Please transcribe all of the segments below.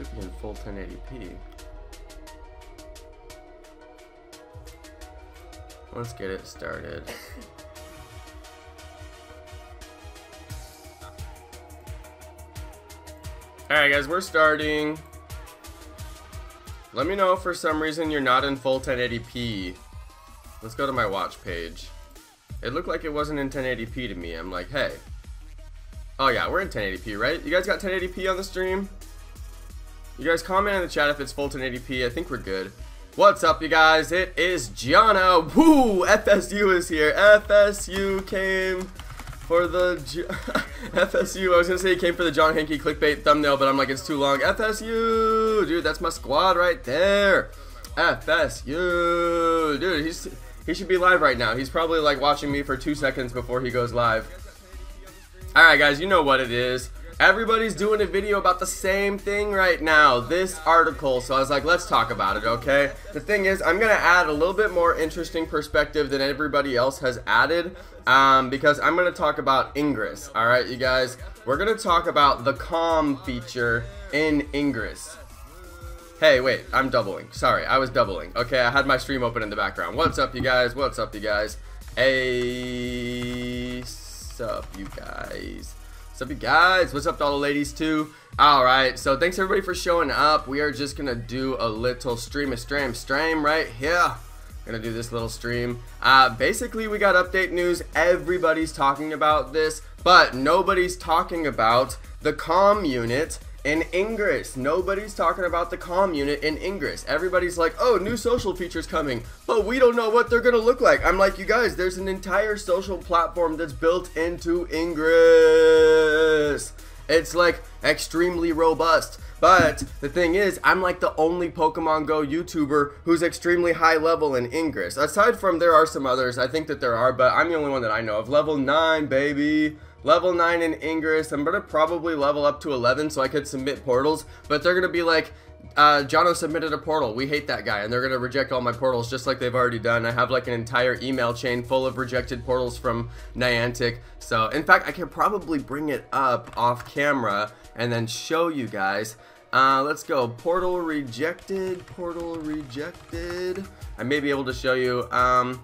Should be in full 1080p. Let's get it started. Alright guys, we're starting. Let me know if for some reason you're not in full 1080p. Let's go to my watch page. It looked like it wasn't in 1080p to me. I'm like, hey. Oh yeah, we're in 1080p, right? You guys got 1080p on the stream? You guys comment in the chat if it's full 1080p. I think we're good. What's up, you guys? It is Gianna. Woo! FSU is here. FSU came for the FSU. I was gonna say he came for the John Hankey clickbait thumbnail, but I'm like, it's too long. FSU, dude, that's my squad right there. FSU, dude, he should be live right now. He's probably like watching me for 2 seconds before he goes live. All right, guys, you know what it is. Everybody's doing a video about the same thing right now, this article, so I was like, let's talk about it, okay? The thing is, I'm going to add a little bit more interesting perspective than everybody else has added, because I'm going to talk about Ingress, alright, you guys? We're going to talk about the calm feature in Ingress. Hey, wait, I'm doubling. Sorry, I was doubling. Okay, I had my stream open in the background. What's up, you guys? What's up, you guys? Hey, sup, you guys? What's up, you guys? What's up to all the ladies too? Alright, so thanks everybody for showing up. We are just gonna do a little stream right here. Gonna do this little stream. Basically we got update news. Everybody's talking about this, but nobody's talking about the comm unit in Ingress. Nobody's talking about the comm unit in Ingress. Everybody's like, oh, new social features coming, but we don't know what they're gonna look like. I'm like, you guys, there's an entire social platform that's built into Ingress. It's like extremely robust. But the thing is, I'm like the only Pokemon Go YouTuber who's extremely high level in Ingress. Aside from, there are some others, I think that there are, but I'm the only one that I know of. Level 9, baby. Level 9 in Ingress. I'm gonna probably level up to 11 so I could submit portals, but they're gonna be like, Jono submitted a portal, we hate that guy, and they're gonna reject all my portals just like they've already done. I have like an entire email chain full of rejected portals from Niantic. So in fact, I can probably bring it up off camera and then show you guys. Let's go. Portal rejected. Portal rejected. I may be able to show you. Let's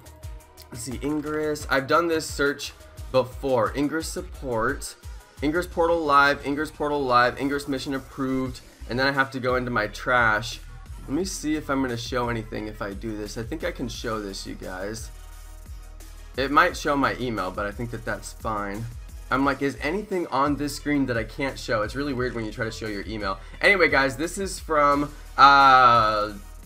see. Ingress. I've done this search before. Ingress support. Ingress portal live. Ingress portal live. Ingress mission approved. And then I have to go into my trash. Let me see if I'm going to show anything if I do this. I think I can show this, you guys. It might show my email, but I think that that's fine. I'm like, is anything on this screen that I can't show? It's really weird when you try to show your email. Anyway, guys, this is from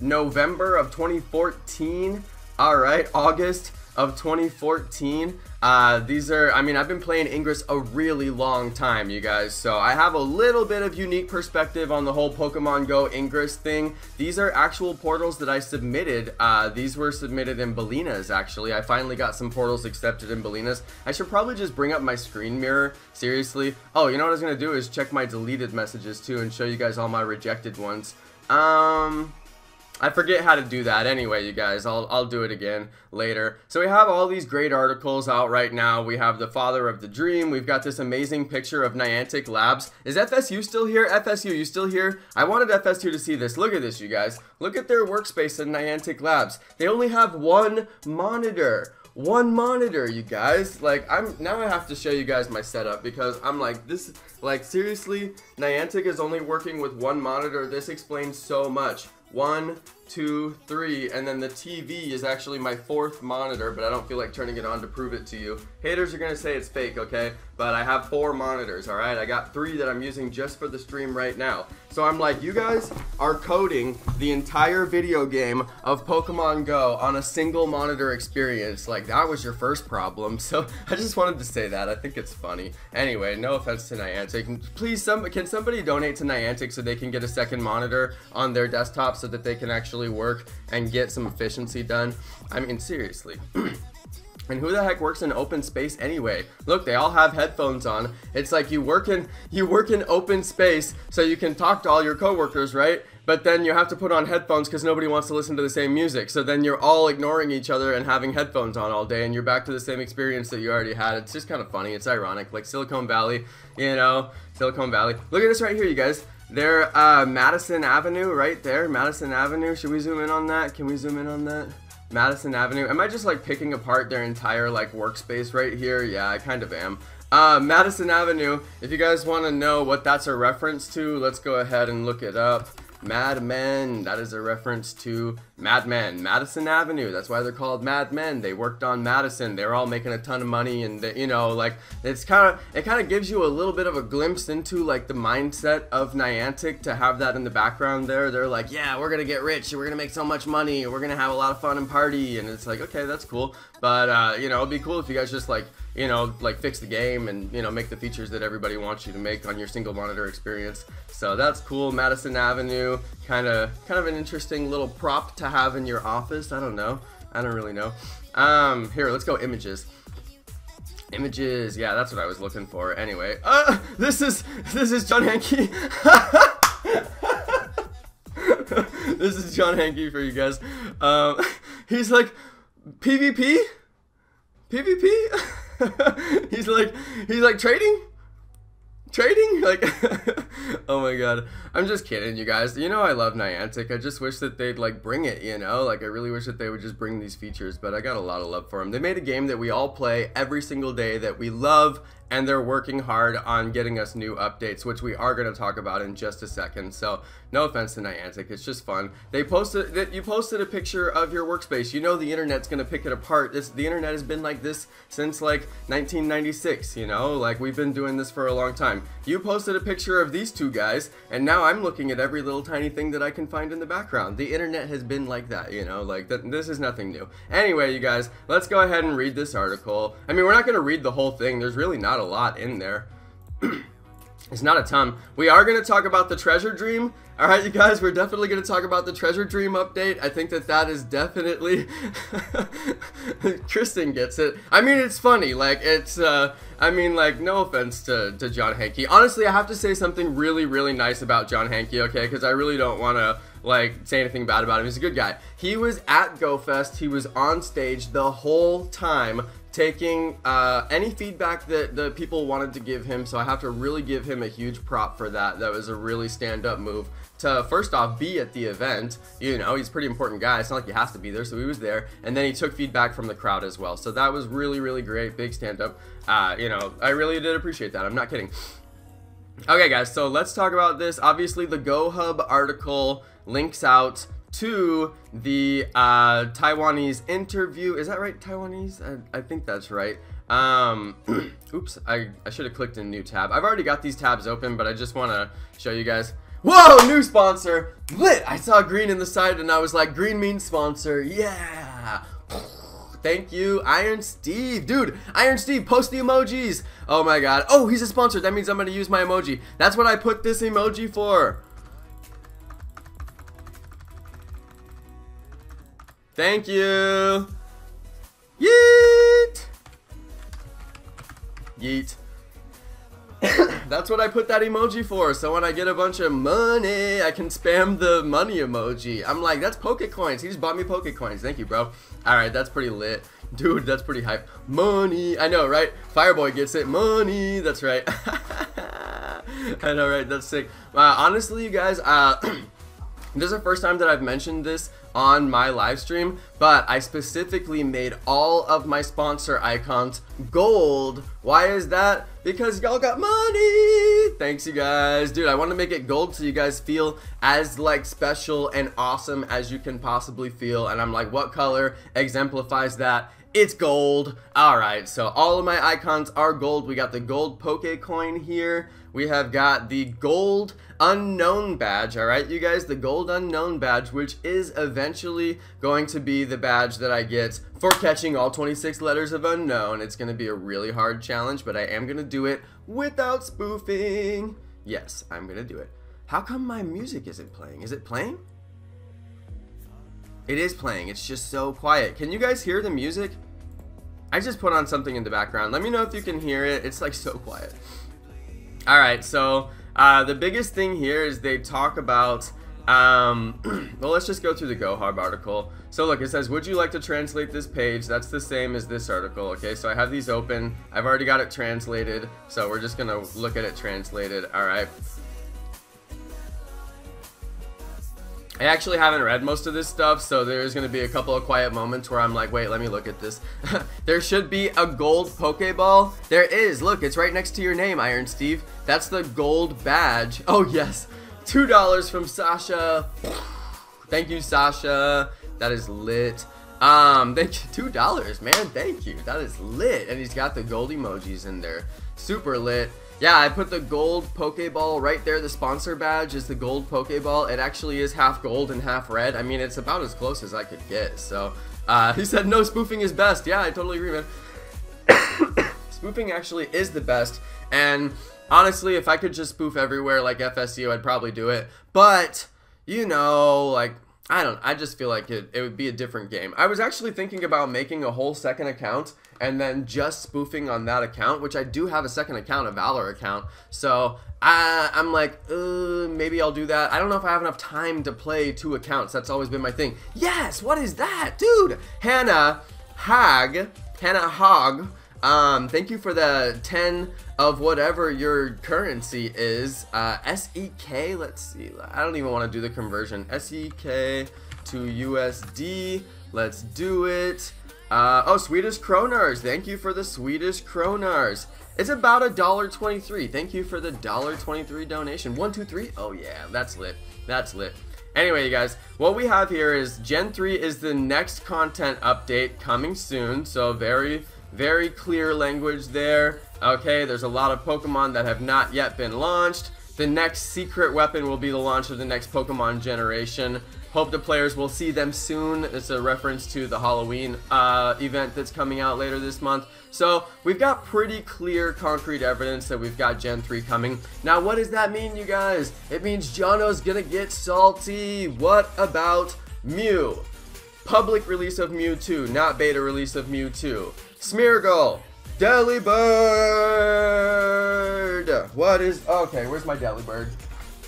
November of 2014. Alright, August of 2014. These are, I mean, I've been playing Ingress a really long time, you guys, so I have a little bit of unique perspective on the whole Pokemon Go Ingress thing. These are actual portals that I submitted. These were submitted in Belena's, actually. I finally got some portals accepted in Belena's. I should probably just bring up my screen mirror, seriously. Oh, you know what I was gonna do is check my deleted messages too and show you guys all my rejected ones. I forget how to do that anyway, you guys. I'll do it again later. So we have all these great articles out right now. We have the Father of the Dream. We've got this amazing picture of Niantic Labs. Is FSU still here? FSU, you still here? I wanted FSU to see this. Look at this, you guys. Look at their workspace in Niantic Labs. They only have one monitor. One monitor, you guys. Like, now I have to show you guys my setup because I'm like, this, like, seriously, Niantic is only working with one monitor. This explains so much. 1, 2, 3, and then the TV is actually my 4th monitor, but I don't feel like turning it on to prove it to you. Haters are gonna say it's fake, okay? But I have 4 monitors, alright? I got 3 that I'm using just for the stream right now. So I'm like, you guys are coding the entire video game of Pokemon Go on a single monitor experience. Like, that was your first problem. So I just wanted to say that. I think it's funny. Anyway, no offense to Niantic. Please, can somebody donate to Niantic so they can get a second monitor on their desktop so that they can actually work and get some efficiency done? I mean, seriously. And who the heck works in open space anyway? Look, they all have headphones on. It's like you work in open space so you can talk to all your coworkers, right? But then you have to put on headphones because nobody wants to listen to the same music. So then you're all ignoring each other and having headphones on all day, and you're back to the same experience that you already had. It's just kind of funny. It's ironic. Like Silicon Valley, you know, Silicon Valley. Look at this right here, you guys. They're Madison Avenue right there. Madison Avenue. Should we zoom in on that? Can we zoom in on that? Madison Avenue. Am I just like picking apart their entire like workspace right here? Yeah, I kind of am. Madison Avenue. If you guys want to know what that's a reference to, let's go ahead and look it up. Mad Men, that is a reference to Mad Men. Madison Avenue, that's why they're called Mad Men. They worked on Madison. They're all making a ton of money, and they, you know, like it kind of gives you a little bit of a glimpse into like the mindset of Niantic to have that in the background there. They're like, yeah, we're gonna get rich, we're gonna make so much money, we're gonna have a lot of fun and party, and it's like, okay, that's cool, but you know, it'd be cool if you guys just like, you know, like fix the game and, you know, make the features that everybody wants you to make on your single monitor experience. So that's cool. Madison Avenue, kind of an interesting little prop to have in your office. I don't know. I don't really know. Here, let's go images. Images, yeah, that's what I was looking for. Anyway, this is John Hankey. This is John Hankey for you guys. He's like, PvP? PvP? he's like trading like oh my god, I'm just kidding, you guys. You know I love Niantic. I just wish that they'd like bring it, you know, like I really wish that they would just bring these features, but I got a lot of love for them. They made a game that we all play every single day that we love, and they're working hard on getting us new updates, which we are going to talk about in just a second. So no offense to Niantic, it's just fun. They posted that you posted a picture of your workspace. You know the internet's going to pick it apart. The internet has been like this since like 1996, you know, like we've been doing this for a long time. You posted a picture of these two guys, and now I'm looking at every little tiny thing that I can find in the background. The internet has been like that, you know, like this is nothing new. Anyway, you guys, let's go ahead and read this article. I mean, we're not going to read the whole thing. There's really not a lot in there. It's not a ton. We are going to talk about the Treasure Dream. Alright, you guys, we're definitely going to talk about the Treasure Dream update. I think that is definitely... Kristen gets it. I mean, it's funny. Like, it's, I mean, like, no offense to John Hankey. Honestly, I have to say something really, really nice about John Hankey, okay? Because I really don't want to, like, say anything bad about him. He's a good guy. He was at GoFest. He was on stage the whole time, taking any feedback that the people wanted to give him, so I have to really give him a huge prop for that. That was a really stand-up move to, first off, be at the event. You know, he's a pretty important guy. It's not like he has to be there, so he was there, and then he took feedback from the crowd as well. So that was really, really great. Big stand-up. You know, I really did appreciate that. I'm not kidding. Okay, guys, so let's talk about this. Obviously, the GoHub article links out to the Taiwanese interview. Is that right, Taiwanese? I think that's right. Oops, I should have clicked in new tab. I've already got these tabs open, but I just want to show you guys. Whoa, new sponsor! Lit! I saw green in the side and I was like, green means sponsor. Yeah! Thank you, Iron Steve. Dude, Iron Steve, post the emojis. Oh my god. Oh, he's a sponsor. That means I'm going to use my emoji. That's what I put this emoji for. Thank you. Yeet. Yeet. That's what I put that emoji for, so when I get a bunch of money, I can spam the money emoji. I'm like, that's Pokecoins. He just bought me Pokecoins. Thank you, bro. Alright, that's pretty lit. Dude, that's pretty hype. Money. I know, right? Fireboy gets it. Money. That's right. I know, right? That's sick. Honestly, you guys, this is the first time that I've mentioned this on my live stream, but I specifically made all of my sponsor icons gold. Why is that? Because y'all got money. Thanks, you guys. Dude, I want to make it gold so you guys feel as like special and awesome as you can possibly feel, and I'm like, what color exemplifies that? It's gold. Alright, so all of my icons are gold. We got the gold Pokecoin here. We have got the gold unknown badge. Alright, you guys, the gold unknown badge, which is eventually going to be the badge that I get for catching all 26 letters of unknown. It's going to be a really hard challenge, but I am going to do it without spoofing. Yes, I'm going to do it. How come my music isn't playing? Is it playing? It is playing. It's just so quiet. Can you guys hear the music? I just put on something in the background. Let me know if you can hear it. It's like so quiet. Alright, so the biggest thing here is they talk about, well, let's just go through the GoHub article. So look, it says, would you like to translate this page? That's the same as this article, okay? So I have these open. I've already got it translated, so we're just going to look at it translated, alright? I actually haven't read most of this stuff, so there's going to be a couple of quiet moments where I'm like, wait, let me look at this. There should be a gold Pokeball. There is. Look, it's right next to your name, Iron Steve. That's the gold badge. Oh, yes. $2 from Sasha. Thank you, Sasha. That is lit. Thank you. $2, man. Thank you. That is lit. And he's got the gold emojis in there. Super lit. Yeah, I put the gold Pokeball right there. The sponsor badge is the gold Pokeball. It actually is half gold and half red. I mean, it's about as close as I could get. So, he said no, spoofing is best. Yeah, I totally agree, man. Spoofing actually is the best. And honestly, if I could just spoof everywhere like FSU, I'd probably do it. But, you know, like, I just feel like it would be a different game. I was actually thinking about making a whole second account and then just spoofing on that account, which I do have a second account, a Valor account. So I'm like, maybe I'll do that. I don't know if I have enough time to play 2 accounts. That's always been my thing. Yes, what is that? Dude, Hannah Hog, thank you for the 10 of whatever your currency is. SEK, let's see. I don't even want to do the conversion. SEK to USD. Let's do it. Oh, Swedish kroners. Thank you for the Swedish kroners. It's about $1.23. Thank you for the $1.23 donation. 1, 2, 3. Oh yeah, that's lit. That's lit. Anyway, you guys, what we have here is Gen 3 is the next content update coming soon. So very, very clear language there. Okay, there's a lot of Pokemon that have not yet been launched. The next secret weapon will be the launch of the next Pokemon generation. Hope the players will see them soon. It's a reference to the Halloween event that's coming out later this month. So we've got pretty clear, concrete evidence that we've got Gen 3 coming. Now, what does that mean, you guys? It means Jono's gonna get salty. What about Mew? Public release of Mewtwo, not beta release of Mewtwo. Smeargle. Delibird. What is... Okay, where's my Delibird?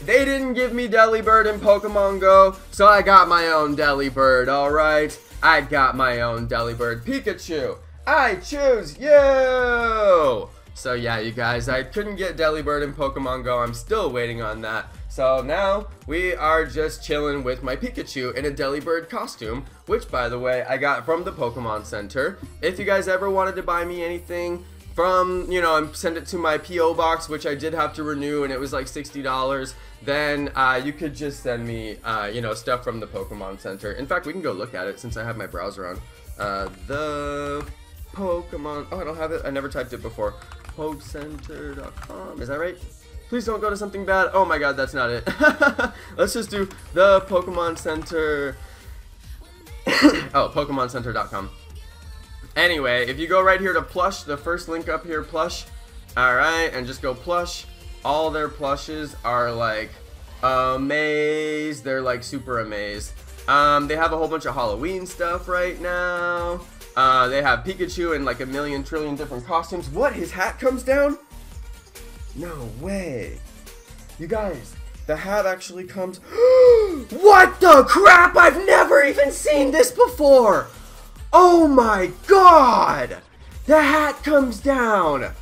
They didn't give me Delibird in Pokemon Go, so I got my own Delibird, alright? I got my own Delibird. Pikachu, I choose you! So yeah, you guys, I couldn't get Delibird in Pokemon Go. I'm still waiting on that. So now, we are just chilling with my Pikachu in a Delibird costume, which, by the way, I got from the Pokemon Center. If you guys ever wanted to buy me anything from, you know, and send it to my P.O. box, which I did have to renew, and it was like $60, then you could just send me, you know, stuff from the Pokemon Center. In fact, we can go look at it since I have my browser on. The Pokemon... Oh, I don't have it. I never typed it before. PokeCenter.com. Is that right? Please don't go to something bad. Oh my god, that's not it. Let's just do the Pokemon Center. Oh, PokemonCenter.com. Anyway, if you go right here to plush, the first link up here, plush. Alright, and just go plush. All their plushes are like amazed. They're like super amazed. They have a whole bunch of Halloween stuff right now. They have Pikachu in like a million trillion different costumes. What? His hat comes down? No way. You guys, the hat actually comes... What the crap? I've never even seen this before. Oh my god. The hat comes down.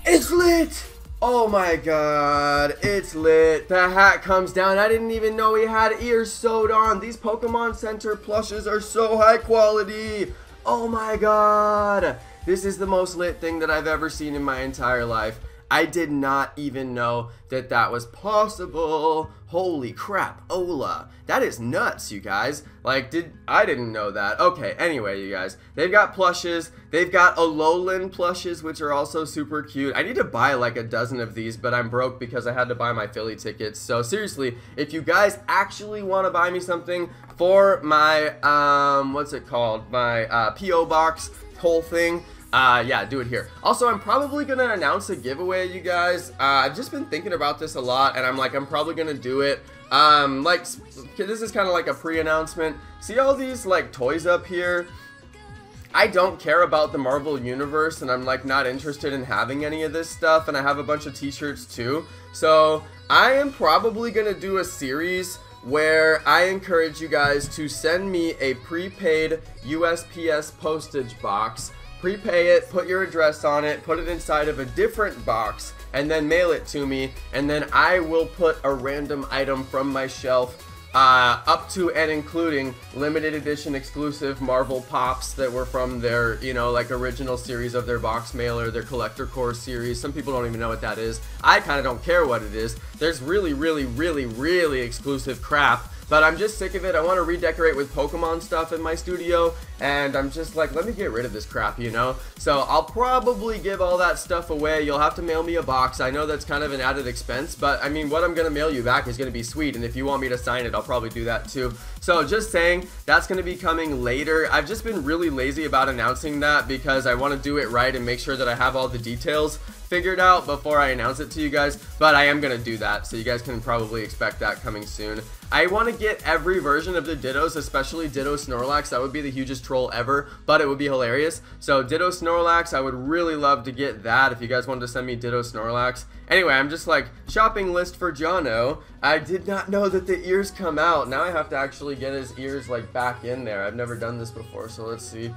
It's lit. Oh my god. It's lit. The hat comes down. I didn't even know he had ears sewed on. These Pokemon Center plushes are so high quality. Oh my god. This is the most lit thing that I've ever seen in my entire life. I did not even know that that was possible. Holy crap, Ola. That is nuts, you guys. Like, I didn't know that. Okay, anyway, you guys. They've got plushes. They've got Alolan plushes, which are also super cute. I need to buy like a dozen of these, but I'm broke because I had to buy my Philly tickets. So seriously, if you guys actually want to buy me something for my, what's it called? My P.O. box whole thing, yeah, do it here. Also, I'm probably gonna announce a giveaway, you guys. I've just been thinking about this a lot, and I'm probably gonna do it. Like, this is kind of like a pre-announcement. See all these, like, toys up here? I don't care about the Marvel Universe, and I'm, like, not interested in having any of this stuff, and I have a bunch of t-shirts, too. So, I am probably gonna do a series where I encourage you guys to send me a prepaid USPS postage box. Prepay it, put your address on it, put it inside of a different box, and then mail it to me, and then I will put a random item from my shelf up to and including limited edition exclusive Marvel Pops that were from their, you know, like original series of their box mailer, their collector core series. Some people don't even know what that is. I kind of don't care what it is. There's really exclusive crap, but I'm just sick of it. I want to redecorate with Pokemon stuff in my studio, and I'm just like, let me get rid of this crap, you know? So I'll probably give all that stuff away. You'll have to mail me a box. I know that's kind of an added expense, but I mean, what I'm going to mail you back is going to be sweet, and if you want me to sign it, I'll probably do that too. So just saying, that's going to be coming later. I've just been really lazy about announcing that because I want to do it right and make sure that I have all the details figured out before I announce it to you guys, but I am going to do that, so you guys can probably expect that coming soon. I want to get every version of the Dittos, especially Ditto Snorlax. That would be the hugest troll ever, but it would be hilarious. So Ditto Snorlax, I would really love to get that if you guys wanted to send me Ditto Snorlax. Anyway, I'm just like, shopping list for Jono. I did not know that the ears come out. Now I have to actually get his ears like back in there. I've never done this before, so let's see.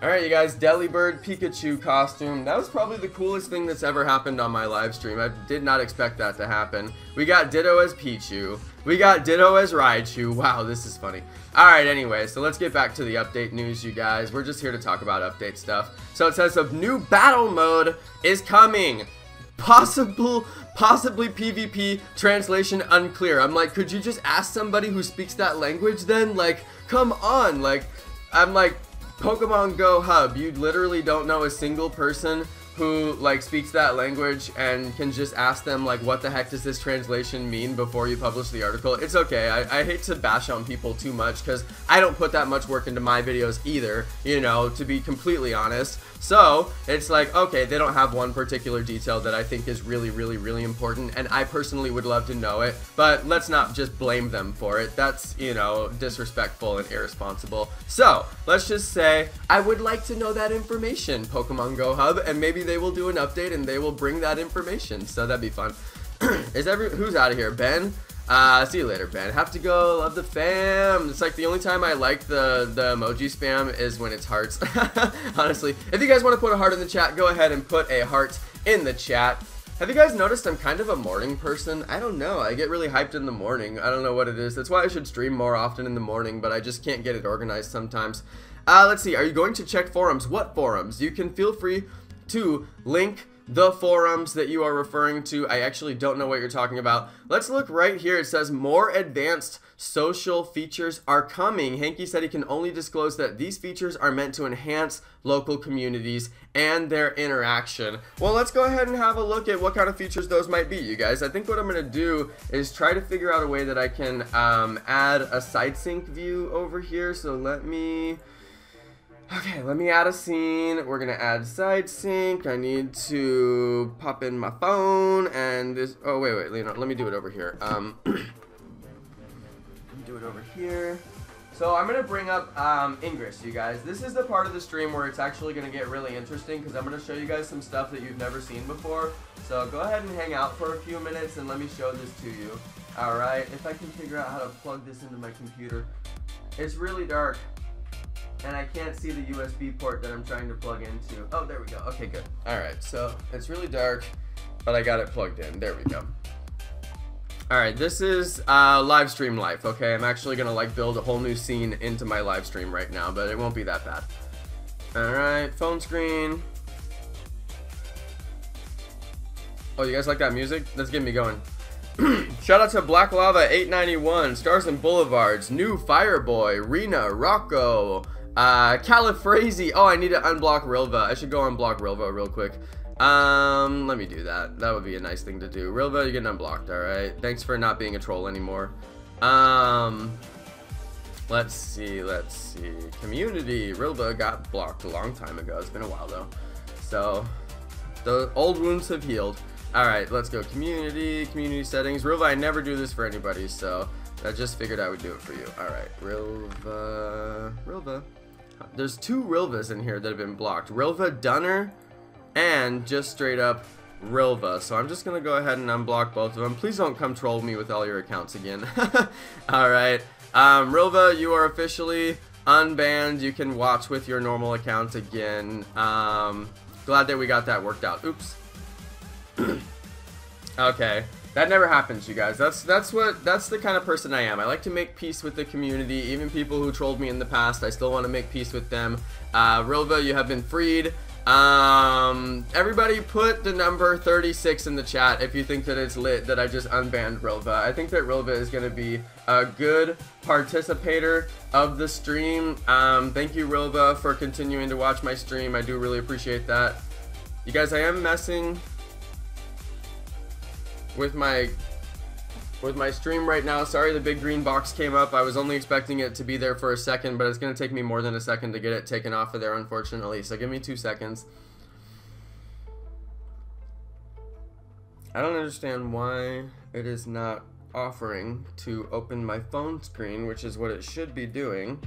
Alright, you guys, Delibird Pikachu costume. That was probably the coolest thing that's ever happened on my live stream. I did not expect that to happen. We got Ditto as Pichu. We got Ditto as Raichu. Wow, this is funny. Alright, anyway, so let's get back to the update news, you guys. We're just here to talk about update stuff. So it says a new battle mode is coming. Possibly PvP, translation unclear. I'm like, could you just ask somebody who speaks that language then? Like, come on. Like, I'm like, Pokemon Go Hub, you literally don't know a single person who like speaks that language and can just ask them like, what the heck does this translation mean before you publish the article. It's okay. I hate to bash on people too much because I don't put that much work into my videos either, you know, to be completely honest. So it's like, okay, they don't have one particular detail that I think is really important, and I personally would love to know it, but let's not just blame them for it. That's, you know, disrespectful and irresponsible. So let's just say I would like to know that information, Pokemon Go Hub, and maybe they will do an update and they will bring that information, so that'd be fun. Who's out of here? Ben? See you later, Ben. Have to go. Love the fam. It's like the only time I like the emoji spam is when it's hearts. Honestly, if you guys want to put a heart in the chat, go ahead and put a heart in the chat. Have you guys noticed I'm kind of a morning person? I don't know. I get really hyped in the morning. I don't know what it is. That's why I should stream more often in the morning, but I just can't get it organized sometimes. Let's see. Are you going to check forums? What forums? You can feel free to link the forums that you are referring to. I actually don't know what you're talking about. Let's look right here. It says more advanced social features are coming. Hanky said he can only disclose that these features are meant to enhance local communities and their interaction. Well, let's go ahead and have a look at what kind of features those might be, you guys. I think what I'm going to do is try to figure out a way that I can add a side sync view over here. So let me add a scene. We're gonna add side sync. I need to pop in my phone and this. Oh wait, Leonardo, let me do it over here. Let me do it over here. So I'm gonna bring up Ingress, you guys. This is the part of the stream where it's actually gonna get really interesting because I'm gonna show you guys some stuff that you've never seen before. So go ahead and hang out for a few minutes and let me show this to you. All right, if I can figure out how to plug this into my computer. It's really dark. And I can't see the USB port that I'm trying to plug into. Oh, there we go. Okay, good. Alright, so it's really dark, but I got it plugged in. There we go. Alright, this is live stream life, okay? I'm actually gonna like build a whole new scene into my live stream right now, but it won't be that bad. Alright, phone screen. Oh, you guys like that music? That's getting me going. Shout out to Black Lava 891, Stars and Boulevards, New Fireboy, Rena, Rocco, Califrazy. Oh, I need to unblock Rilva. I should go unblock Rilva real quick. Let me do that. That would be a nice thing to do. Rilva, you're getting unblocked, alright? Thanks for not being a troll anymore. Let's see. Community. Rilva got blocked a long time ago. It's been a while though. So, the old wounds have healed. Alright, let's go. Community settings. Rilva, I never do this for anybody, so I just figured I would do it for you. Alright, Rilva. There's two Rilvas in here that have been blocked. Rilva Dunner and just straight up Rilva. So I'm just going to go ahead and unblock both of them. Please don't come troll me with all your accounts again. Alright, Rilva, you are officially unbanned. You can watch with your normal account again. Glad that we got that worked out. Oops. Okay, that never happens, you guys. That's the kind of person I am. I like to make peace with the community. Even people who trolled me in the past, I still want to make peace with them. Rilva, you have been freed. Everybody put the number 36 in the chat if you think that it's lit that I just unbanned Rilva. I think that Rilva is going to be a good participator of the stream. Thank you, Rilva, for continuing to watch my stream. I do really appreciate that. You guys, I am messing with my stream right now. Sorry the big green box came up. I was only expecting it to be there for a second, but it's going to take me more than a second to get it taken off of there, unfortunately. So give me 2 seconds. I don't understand why it is not offering to open my phone screen, which is what it should be doing.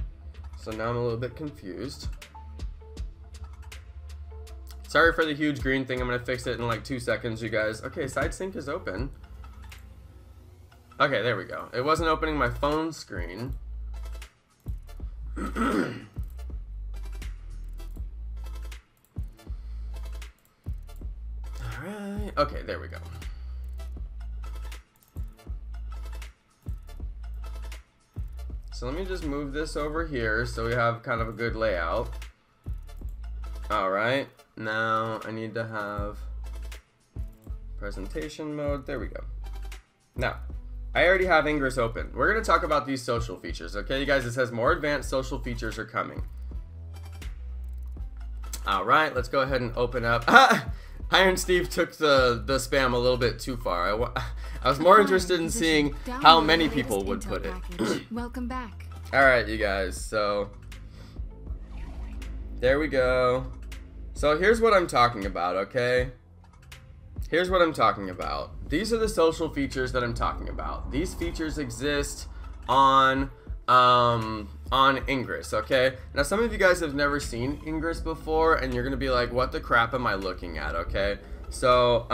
So now I'm a little bit confused. Sorry for the huge green thing. I'm going to fix it in like 2 seconds, you guys. Okay, side sync is open. Okay, there we go. It wasn't opening my phone screen. Alright. Okay, there we go. So let me just move this over here so we have kind of a good layout. Alright. Now I need to have presentation mode. There we go. Now, I already have Ingress open. We're going to talk about these social features, okay, you guys? It says more advanced social features are coming. Alright, let's go ahead and open up. Iron Steve took the spam a little bit too far. I was more interested in seeing how many people would put it. Welcome back. Alright, you guys, so there we go. So here's what I'm talking about, okay? Here's what I'm talking about. These are the social features that I'm talking about. These features exist on Ingress, okay? Now some of you guys have never seen Ingress before and you're gonna be like, what the crap am I looking at, okay? So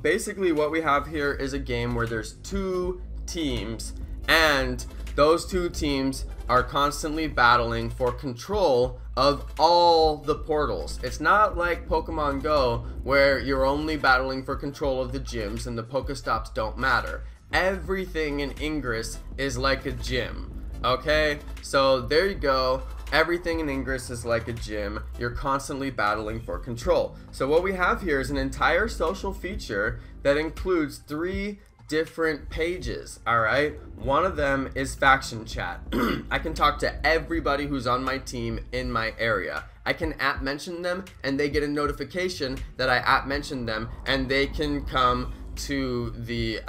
basically what we have here is a game where there's 2 teams and those 2 teams are constantly battling for control of all the portals. It's not like Pokemon Go where you're only battling for control of the gyms and the Pokestops don't matter. Everything in Ingress is like a gym, okay? So there you go. Everything in Ingress is like a gym. You're constantly battling for control. So what we have here is an entire social feature that includes 3 different pages. All right, one of them is faction chat. I can talk to everybody who's on my team in my area. I can @mention them and they get a notification that I @mentioned them and they can come to the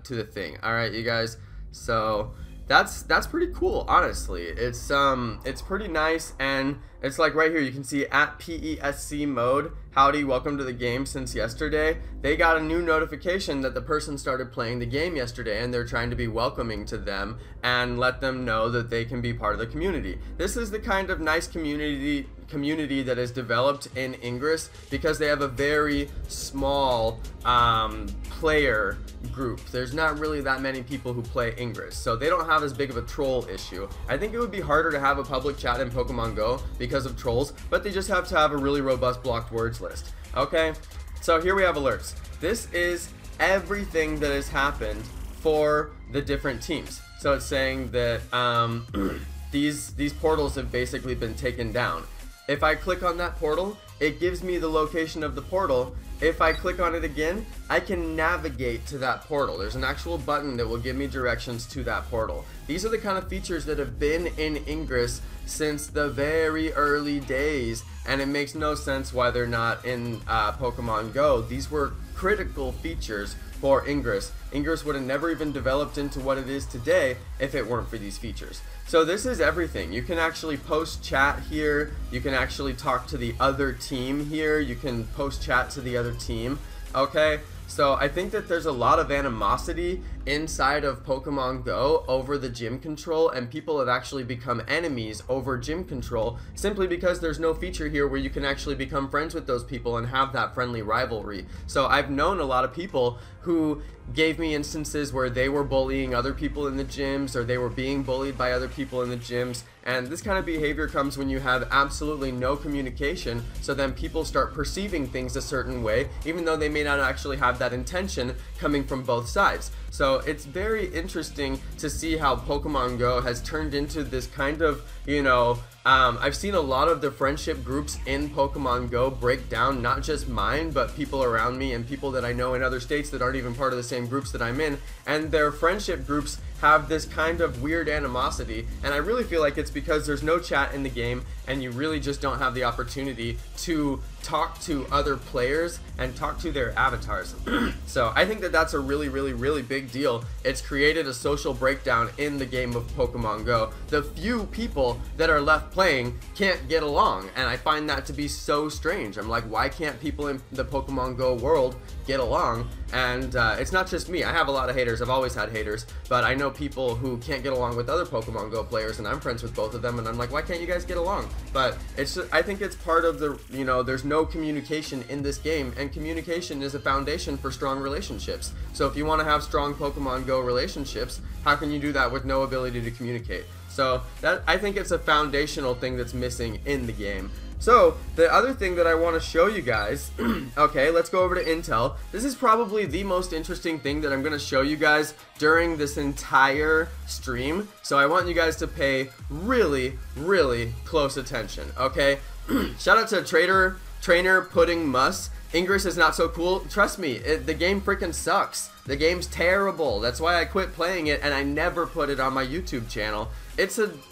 to the thing. All right, you guys, so that's pretty cool, honestly. It's pretty nice, and it's like right here you can see @PESC mode. Howdy, welcome to the game since yesterday. They got a new notification that the person started playing the game yesterday and they're trying to be welcoming to them and let them know that they can be part of the community. This is the kind of nice community that is developed in Ingress because they have a very small player group. There's not really that many people who play Ingress, so they don't have as big of a troll issue. I think it would be harder to have a public chat in Pokemon Go because of trolls, but they just have to have a really robust blocked words list. Okay, so here we have alerts. This is everything that has happened for the different teams. So it's saying that these portals have basically been taken down. If I click on that portal, it gives me the location of the portal. If I click on it again, I can navigate to that portal. There's an actual button that will give me directions to that portal. These are the kind of features that have been in Ingress since the very early days, and it makes no sense why they're not in Pokemon Go. These were critical features for Ingress. Ingress would have never even developed into what it is today if it weren't for these features. So this is everything. You can actually post chat here. You can actually talk to the other team here. You can post chat to the other team. Okay, so I think that there's a lot of animosity inside of Pokemon Go over the gym control, and people have actually become enemies over gym control simply because there's no feature here where you can actually become friends with those people and have that friendly rivalry. So I've known a lot of people who gave me instances where they were bullying other people in the gyms, or they were being bullied by other people in the gyms, And this kind of behavior comes when you have absolutely no communication, so then people start perceiving things a certain way, even though they may not actually have that intention coming from both sides. So it's very interesting to see how Pokemon Go has turned into this kind of, you know, I've seen a lot of the friendship groups in Pokemon Go break down, not just mine, but people around me and people that I know in other states that aren't even part of the same groups that I'm in, and their friendship groups have this kind of weird animosity, and I really feel like it's because there's no chat in the game and you really just don't have the opportunity to talk to other players and talk to their avatars. So I think that that's a really big deal. It's created a social breakdown in the game of Pokemon Go. The few people that are left playing can't get along, and I find that to be so strange. I'm like, why can't people in the Pokemon Go world get along? And it's not just me. I have a lot of haters. I've always had haters, but I know people who can't get along with other Pokemon Go players, and I'm friends with both of them, and I'm like, why can't you guys get along? But it's just, I think it's part of the, you know, there's no communication in this game, and communication is a foundation for strong relationships. So if you want to have strong Pokemon Go relationships, how can you do that with no ability to communicate? So that, I think it's a foundational thing that's missing in the game. So the other thing that I want to show you guys, okay, let's go over to Intel. This is probably the most interesting thing that I'm going to show you guys during this entire stream. So I want you guys to pay really close attention, okay? Shout out to Trainer Pudding Muss. Ingress is not so cool. Trust me, the game freaking sucks. The game's terrible. That's why I quit playing it, and I never put it on my YouTube channel.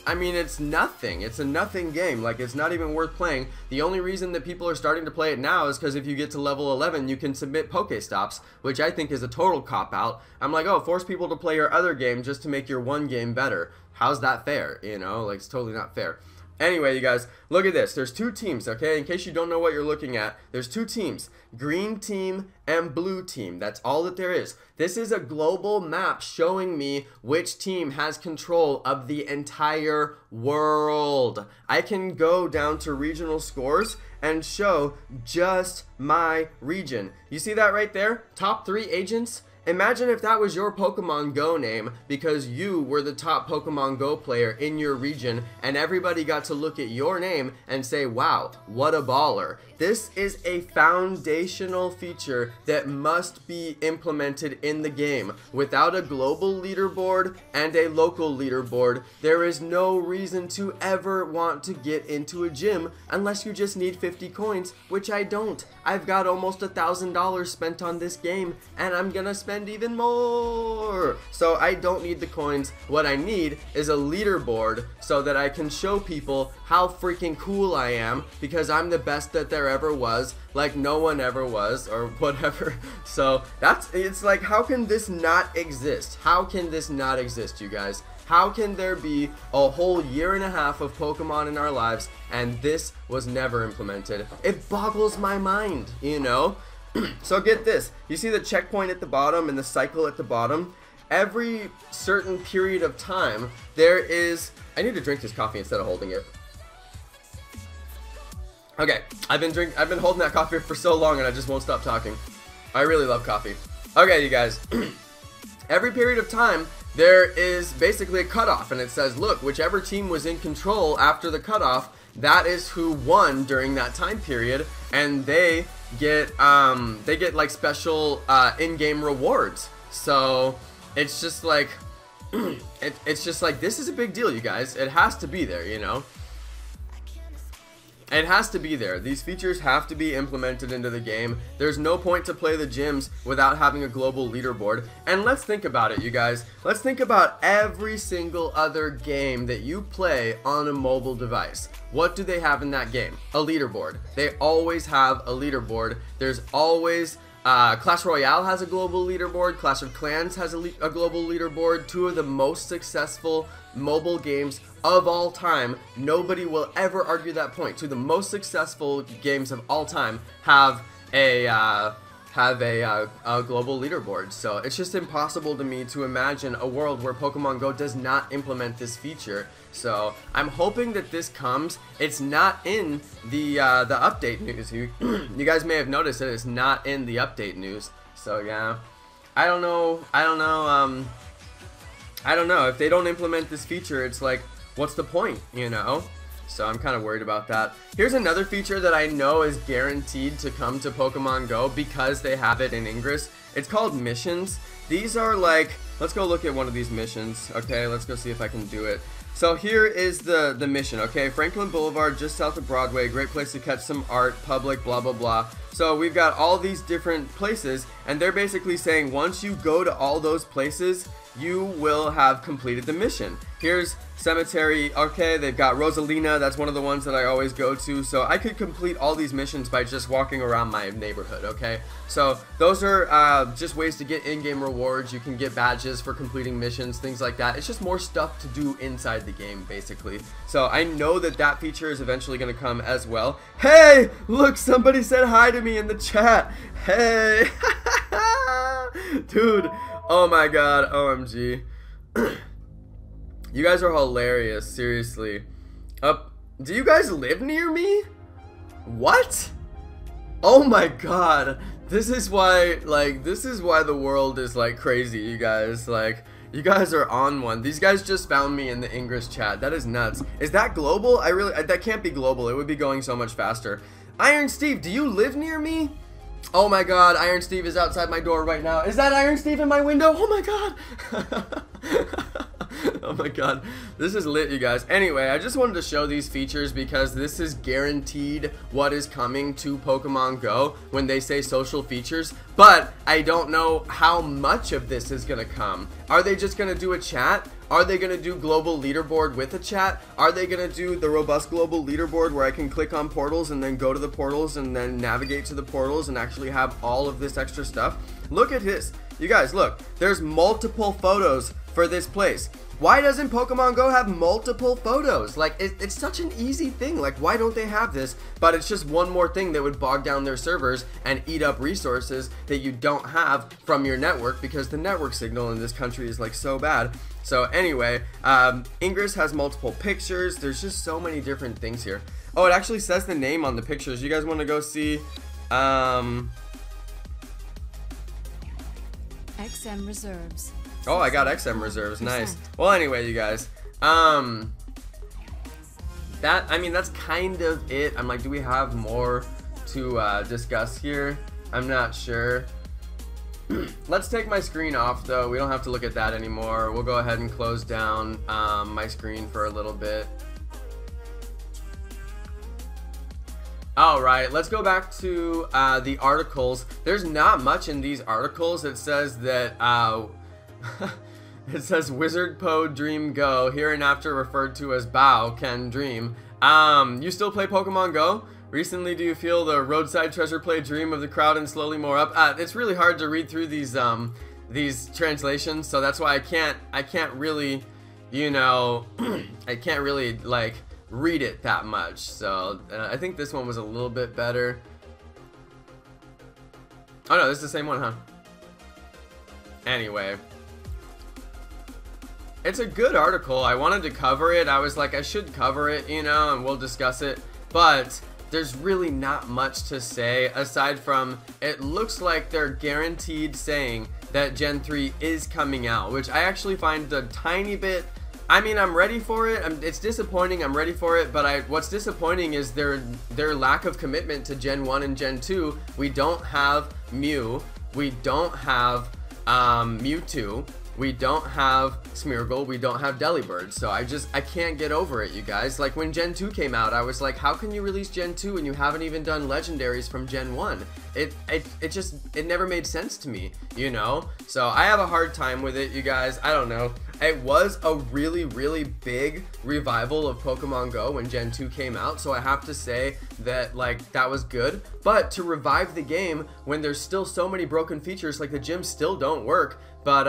I mean, it's nothing. It's a nothing game. Like, it's not even worth playing. The only reason that people are starting to play it now is because if you get to level 11, you can submit Pokestops, which I think is a total cop-out. I'm like, oh, force people to play your other game just to make your one game better. How's that fair? You know, like, it's totally not fair. Anyway, you guys, look at this. There's two teams, okay? In case you don't know what you're looking at, there's two teams. Green team and blue team. That's all that there is. This is a global map showing me which team has control of the entire world. I can go down to regional scores and show just my region. You see that right there? Top 3 agents? Imagine if that was your Pokemon Go name because you were the top Pokemon Go player in your region and everybody got to look at your name and say, wow, what a baller. This is a foundational feature that must be implemented in the game. Without a global leaderboard and a local leaderboard, there is no reason to ever want to get into a gym unless you just need 50 coins, which I don't. I've got almost $1,000 spent on this game and I'm gonna spend even more. So I don't need the coins. What I need is a leaderboard so that I can show people how freaking cool I am because I'm the best that there ever was, like no one ever was, or whatever. So it's like, how can this not exist? How can this not exist, you guys? How can there be a whole year and a half of Pokemon in our lives and this was never implemented? It boggles my mind, you know? So get this, you see the checkpoint at the bottom and the cycle at the bottom? Every certain period of time, there is... I need to drink this coffee instead of holding it. Okay, I've been holding that coffee for so long and I just won't stop talking. I really love coffee. Okay, you guys. Every period of time, there is basically a cutoff, and it says, look, whichever team was in control after the cutoff, that is who won during that time period, and they get like special in-game rewards. So it's just like it's just like, this is a big deal, you guys. It has to be there, you know. It has to be there. These features have to be implemented into the game. There's no point to play the gyms without having a global leaderboard. And let's think about it, you guys. Let's think about every single other game that you play on a mobile device. What do they have in that game? A leaderboard. They always have a leaderboard. There's always... Clash Royale has a global leaderboard. Clash of Clans has a global leaderboard. Two of the most successful mobile games of all time. Nobody will ever argue that point. Two of the most successful games of all time have a global leaderboard. So it's just impossible to me to imagine a world where Pokemon Go does not implement this feature. So I'm hoping that this comes. It's not in the update news. You guys may have noticed that it's not in the update news. So yeah, I don't know if they don't implement this feature. It's like, what's the point, you know? So I'm kind of worried about that. Here's another feature that I know is guaranteed to come to Pokemon Go because they have it in Ingress. It's called missions. These are like, let's go look at one of these missions. Okay, let's go see if I can do it. So here is the mission, okay? Franklin Boulevard, just south of Broadway, great place to catch some art, public, blah, blah, blah. So we've got all these different places, and they're basically saying once you go to all those places, you will have completed the mission. Here's Cemetery, okay, they've got Rosalina, that's one of the ones that I always go to, so I could complete all these missions by just walking around my neighborhood, okay? So those are just ways to get in-game rewards. You can get badges for completing missions, things like that. It's just more stuff to do inside the game, basically. So I know that that feature is eventually going to come as well. Hey, look, somebody said hi to me in the chat. Hey, dude, oh my god, OMG. You guys are hilarious, seriously. Do you guys live near me? What? Oh my god. This is why the world is like crazy, you guys. Like, you guys are on one. These guys just found me in the Ingress chat. That is nuts. Is that global? That can't be global. It would be going so much faster. Iron Steve, do you live near me? Oh my god, Iron Steve is outside my door right now. Is that Iron Steve in my window? Oh my god. Oh my god, this is lit, you guys. Anyway, I just wanted to show these features because this is guaranteed what is coming to Pokemon Go when they say social features, but I don't know how much of this is gonna come. Are they just gonna do a chat? Are they gonna do global leaderboard with a chat? Are they gonna do the robust global leaderboard where I can click on portals and then go to the portals and then navigate to the portals and actually have all of this extra stuff? Look at this. You guys, look, there's multiple photos for this place. Why doesn't Pokemon Go have multiple photos? Like, it's such an easy thing. Like, why don't they have this? But it's just one more thing that would bog down their servers and eat up resources that you don't have from your network because the network signal in this country is like so bad. So anyway, Ingress has multiple pictures. There's just so many different things here. Oh, it actually says the name on the pictures. You guys want to go see? XM reserves. Oh, I got XM reserves. Nice. Well, anyway, you guys, that's kind of it. I'm like, do we have more to discuss here? I'm not sure. Let's take my screen off, though. We don't have to look at that anymore. We'll go ahead and close down my screen for a little bit. Alright, let's go back to the articles. There's not much in these articles. It says that it says Wizard Po Dream Go, hereinafter referred to as Bao Can Dream. You still play Pokemon Go? Recently, do you feel the roadside treasure play dream of the crowd and slowly more up? It's really hard to read through these translations, so that's why I can't really, you know, I can't really like read it that much. So I think this one was a little bit better. Oh no, this is the same one, huh? Anyway, it's a good article. I wanted to cover it. I was like, I should cover it, you know, and we'll discuss it. But there's really not much to say aside from it looks like they're guaranteed saying that Gen 3 is coming out, which I actually find a tiny bit. I mean, I'm ready for it. It's disappointing. I'm ready for it, but what's disappointing is their lack of commitment to Gen 1 and Gen 2. We don't have Mew. We don't have Mewtwo. We don't have Smeargle, we don't have Delibird, so I can't get over it, you guys. Like, when Gen 2 came out, I was like, how can you release Gen 2 and you haven't even done legendaries from Gen 1? It never made sense to me, you know? So I have a hard time with it, you guys. I don't know. It was a really, really big revival of Pokemon Go when Gen 2 came out, so I have to say that, like, that was good. But to revive the game when there's still so many broken features, like the gyms still don't work, but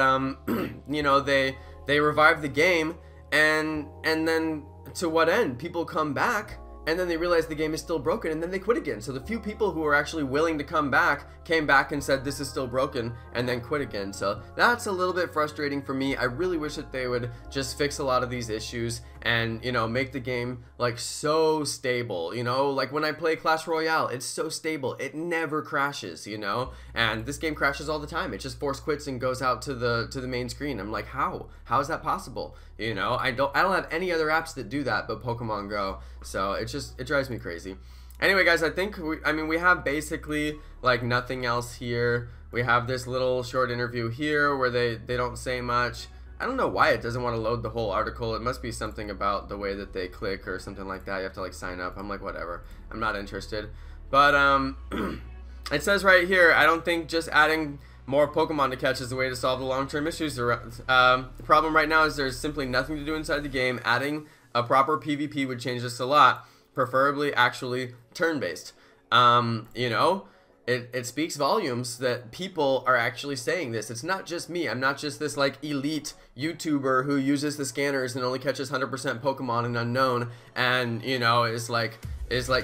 you know, they revive the game, and then to what end? People come back and then they realize the game is still broken and then they quit again. So the few people who were actually willing to come back came back and said this is still broken and then quit again. So that's a little bit frustrating for me. I really wish that they would just fix a lot of these issues and, you know, make the game like so stable. You know, like when I play Clash Royale, it's so stable, it never crashes, you know, and this game crashes all the time. It just force quits and goes out to the main screen. I'm like, how is that possible? You know, I don't have any other apps that do that but Pokemon Go, so it drives me crazy. Anyway, guys, I think we have basically like nothing else here. We have this little short interview here where they don't say much. I don't know why it doesn't want to load the whole article. It must be something about the way that they click or something like that. You have to like sign up. I'm like, whatever, I'm not interested. But it says right here, I don't think just adding more Pokemon to catch is the way to solve the long-term issues. The problem right now is there's simply nothing to do inside the game. Adding a proper PvP would change this a lot, preferably actually turn-based. You know, it speaks volumes that people are actually saying this. It's not just me. I'm not just this like elite YouTuber who uses the scanners and only catches 100% Pokemon and unknown, and, you know, is like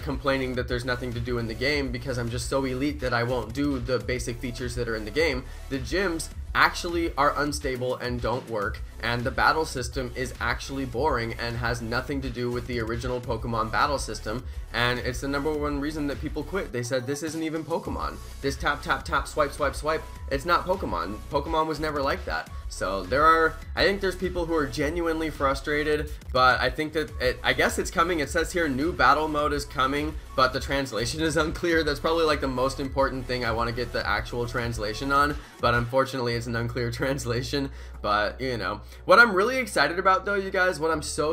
complaining that there's nothing to do in the game because I'm just so elite that I won't do the basic features that are in the game. The gyms actually are unstable and don't work, and the battle system is actually boring and has nothing to do with the original Pokemon battle system, and it's the #1 reason that people quit. They said this isn't even Pokemon. This tap tap tap swipe swipe swipe, it's not Pokemon. Pokemon was never like that. So I think there's people who are genuinely frustrated, but I think that I guess it's coming. It says here new battle mode is coming, but the translation is unclear. That's probably like the most important thing I want to get the actual translation on, but unfortunately it's an unclear translation. But, you know, what I'm really excited about though, you guys, what I'm so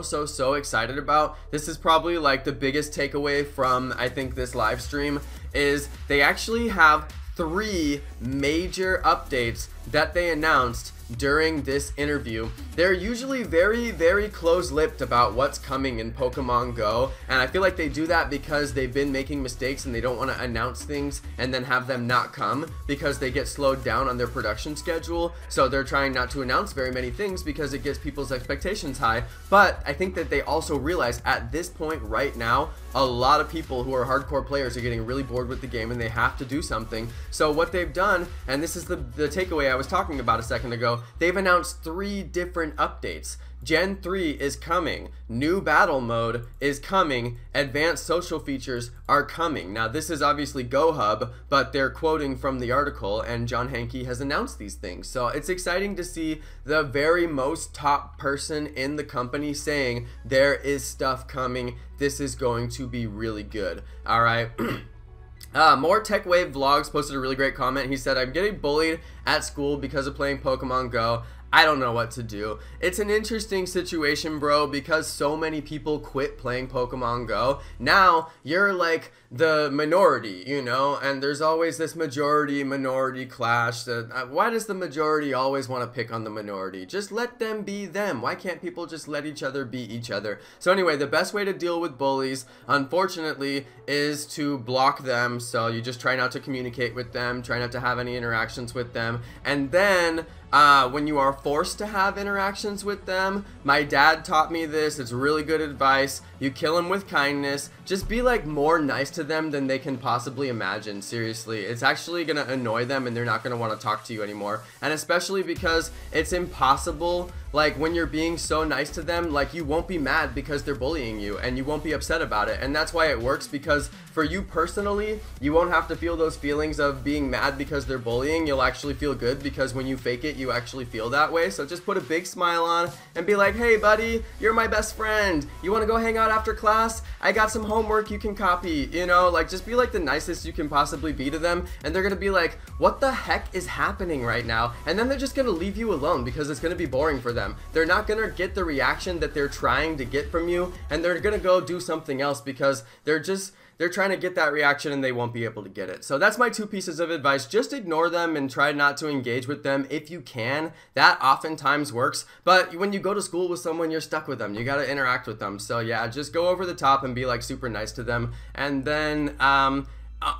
excited about, this is probably like the biggest takeaway from, I think, this live stream, is they actually have 3 major updates that they announced during this interview. They're usually very close-lipped about what's coming in Pokemon Go, and I feel like they do that because they've been making mistakes and they don't want to announce things and then have them not come because they get slowed down on their production schedule. So they're trying not to announce very many things because it gets people's expectations high. But I think that they also realize at this point right now, a lot of people who are hardcore players are getting really bored with the game and they have to do something. So what they've done, and this is the takeaway I was talking about a second ago, they've announced 3 different updates. Gen 3 is coming, new battle mode is coming, advanced social features are coming. Now this is obviously GoHub, but they're quoting from the article, and John Hanke has announced these things. So it's exciting to see the very most top person in the company saying there is stuff coming, this is going to be really good. Alright. More Tech Wave Vlogs posted a really great comment. He said, I'm getting bullied at school because of playing Pokemon Go. I don't know what to do. It's an interesting situation, bro, because so many people quit playing Pokemon Go. Now, you're like the minority, you know, and there's always this majority-minority clash. Why does the majority always want to pick on the minority? Just let them be them. Why can't people just let each other be each other? So anyway, the best way to deal with bullies, unfortunately, is to block them. So you just try not to communicate with them, try not to have any interactions with them, and then when you are forced to have interactions with them, my dad taught me this, it's really good advice, you kill them with kindness. Just be like more nice to them than they can possibly imagine. Seriously, it's actually gonna annoy them and they're not gonna want to talk to you anymore. And especially because it's impossible, like when you're being so nice to them, like you won't be mad because they're bullying you and you won't be upset about it. And that's why it works, because for you personally, you won't have to feel those feelings of being mad because they're bullying. You'll actually feel good because when you fake it, you actually feel that way. So just put a big smile on and be like, hey buddy, you're my best friend, you want to go hang out after class? I got some homework you can copy. You know, like just be like the nicest you can possibly be to them, and they're gonna be like, what the heck is happening right now? And then they're just gonna leave you alone because it's gonna be boring for them. They're not gonna get the reaction that they're trying to get from you, and they're gonna go do something else because they're trying to get that reaction and they won't be able to get it. So that's my 2 pieces of advice. Just ignore them and try not to engage with them if you can. That oftentimes works. But when you go to school with someone, you're stuck with them. You got to interact with them. So yeah, just go over the top and be like super nice to them. And then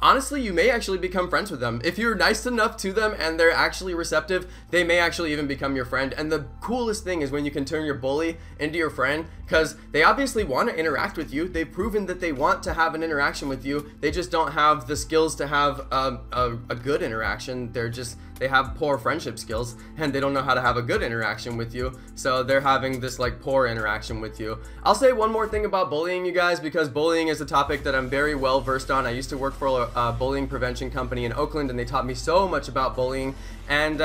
honestly, you may actually become friends with them. If you're nice enough to them and they're actually receptive, they may actually even become your friend. And the coolest thing is when you can turn your bully into your friend, because they obviously want to interact with you. They've proven that they want to have an interaction with you. They just don't have the skills to have a good interaction. They they have poor friendship skills and they don't know how to have a good interaction with you, so they're having this like poor interaction with you. I'll say one more thing about bullying, you guys, because bullying is a topic that I'm very well versed on. I used to work for a bullying prevention company in Oakland, and they taught me so much about bullying. And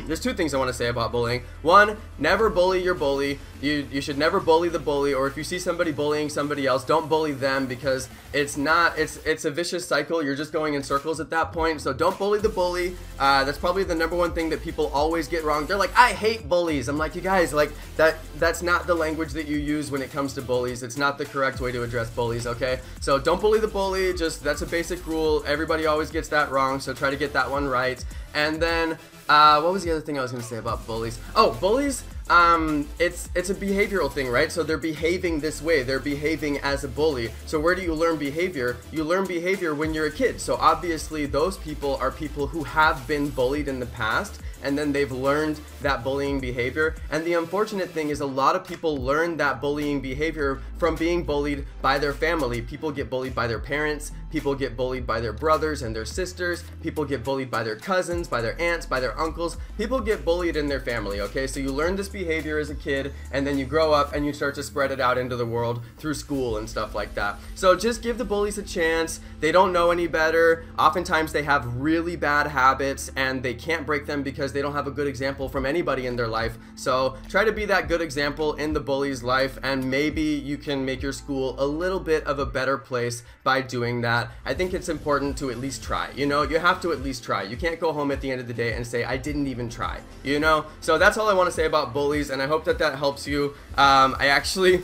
there's two things I want to say about bullying. One, never bully your bully. You should never bully the bully, or if you see somebody bullying somebody else, don't bully them, because it's a vicious cycle. You're just going in circles at that point. So don't bully the bully. That's probably the number one thing that people always get wrong. They're like, I hate bullies. I'm like, you guys, like that's not the language that you use when it comes to bullies. It's not the correct way to address bullies, okay? So don't bully the bully. Just, that's a basic rule. Everybody always gets that wrong, so try to get that one right. And then what was the other thing I was going to say about bullies? Oh, bullies, it's a behavioral thing, right? So they're behaving this way. They're behaving as a bully. So where do you learn behavior? You learn behavior when you're a kid. So obviously those people are people who have been bullied in the past, and then they've learned that bullying behavior. And the unfortunate thing is a lot of people learn that bullying behavior from being bullied by their family. People get bullied by their parents. People get bullied by their brothers and their sisters. People get bullied by their cousins, by their aunts, by their uncles. People get bullied in their family, okay? So you learn this behavior as a kid, and then you grow up and you start to spread it out into the world through school and stuff like that. So just give the bullies a chance. They don't know any better. Oftentimes they have really bad habits and they can't break them because they don't have a good example from anybody in their life. So try to be that good example in the bully's life, and maybe you can make your school a little bit of a better place by doing that. I think it's important to at least try. You know, you have to at least try. You can't go home at the end of the day and say, I didn't even try, you know? So that's all I want to say about bullies, and I hope that that helps you. I actually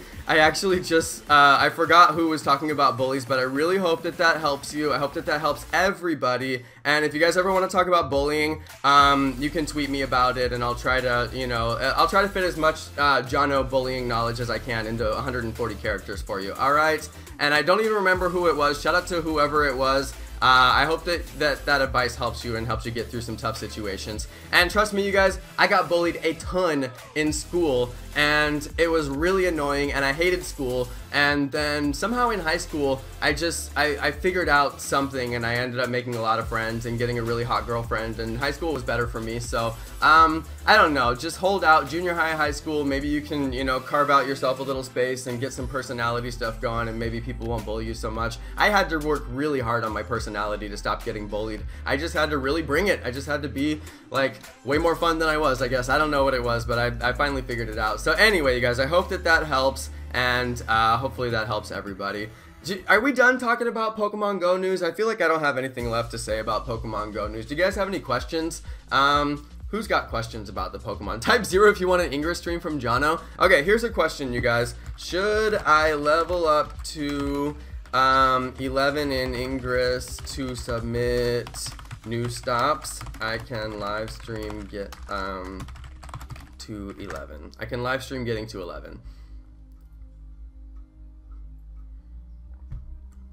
just, I forgot who was talking about bullies, but I really hope that that helps you. I hope that that helps everybody. And if you guys ever want to talk about bullying, you can tweet me about it, and I'll try to, you know, I'll try to fit as much Jono bullying knowledge as I can into 140 characters for you. All right? And I don't even remember who it was. Shout out to whoever it was. I hope that advice helps you and helps you get through some tough situations. And trust me, you guys, I got bullied a ton in school, and it was really annoying, and I hated school. And then somehow in high school, I figured out something, and I ended up making a lot of friends and getting a really hot girlfriend, and high school was better for me. So I don't know, just hold out. Junior high, high school, maybe you can, you know, carve out yourself a little space and get some personality stuff going, and maybe people won't bully you so much. I had to work really hard on my personality to stop getting bullied. I just had to really bring it. I just had to be like way more fun than I was, I guess. I don't know what it was, but I finally figured it out. So anyway, you guys, I hope that that helps, and hopefully that helps everybody. Are we done talking about Pokemon Go news? I feel like I don't have anything left to say about Pokemon Go news. Do you guys have any questions? Who's got questions about the Pokemon? Type 0 if you want an Ingress stream from Jono. Okay, here's a question, you guys. Should I level up to 11 in Ingress to submit new stops? I can live stream get to 11. I can live stream getting to 11.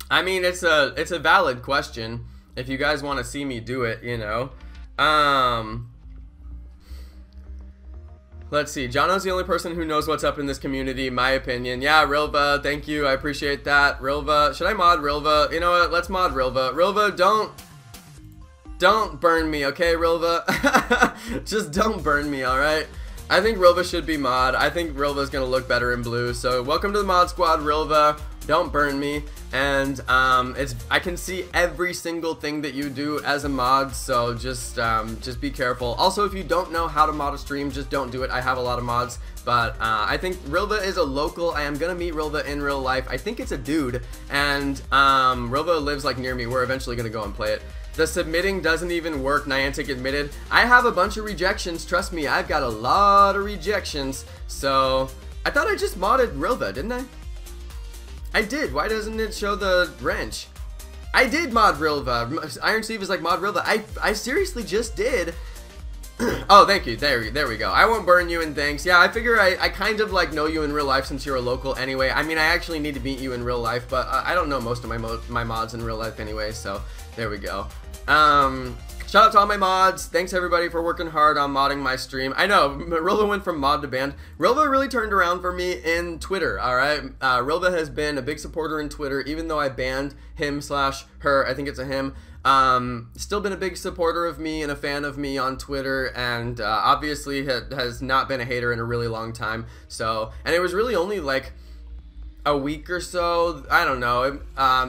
I mean, it's a valid question. If you guys want to see me do it, you know. Let's see. Jono's the only person who knows what's up in this community, my opinion. Yeah, Rilva, thank you. I appreciate that. Rilva, should I mod Rilva? You know what? Let's mod Rilva. Rilva, don't burn me, okay, Rilva? Just don't burn me, alright? I think Rilva should be mod. I think Rilva's gonna look better in blue. So welcome to the mod squad, Rilva. Don't burn me. And I can see every single thing that you do as a mod, so just be careful. Also, if you don't know how to mod a stream, just don't do it. I have a lot of mods, but I think Rilva is a local. I am gonna meet Rilva in real life. I think it's a dude, and Rilva lives like near me. We're eventually gonna go and play it. The submitting doesn't even work, Niantic admitted. I have a bunch of rejections, trust me, I've got a lot of rejections. So, I thought I just modded Rilva, didn't I? I did, why doesn't it show the wrench? I did mod Rilva. Iron Steve is like mod Rilva. I seriously just did. Oh, thank you, there we go. I won't burn you, and thanks. Yeah, I figure I kind of like know you in real life since you're a local anyway. I mean, I actually need to meet you in real life, but I don't know most of my mods in real life anyway, so there we go. Shout out to all my mods. Thanks everybody for working hard on modding my stream. I know, Rilva went from mod to banned. Rilva really turned around for me in Twitter, alright? Rilva has been a big supporter in Twitter, even though I banned him / her, I think it's a him. Still been a big supporter of me and a fan of me on Twitter, and obviously has not been a hater in a really long time. So, and it was really only like a week or so, I don't know.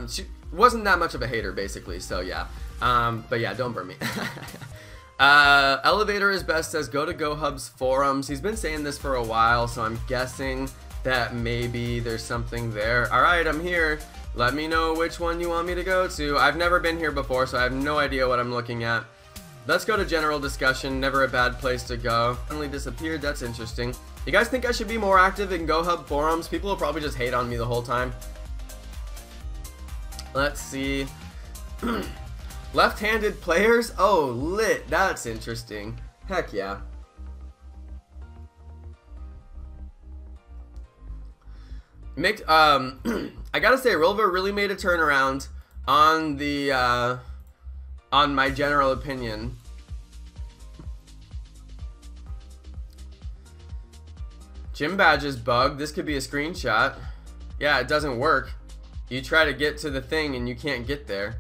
She wasn't that much of a hater basically, so yeah. But yeah, don't burn me. Elevator is best says go to GoHub's forums. He's been saying this for a while, so I'm guessing that maybe there's something there. Alright, I'm here. Let me know which one you want me to go to. I've never been here before, so I have no idea what I'm looking at. Let's go to general discussion. Never a bad place to go. Suddenly disappeared. That's interesting. You guys think I should be more active in GoHub forums? People will probably just hate on me the whole time. Let's see. Left-handed players? Oh, lit. That's interesting. Heck yeah. I gotta say, Rilva really made a turnaround on the, on my general opinion. Gym badge is bugged. This could be a screenshot. Yeah, it doesn't work. You try to get to the thing and you can't get there.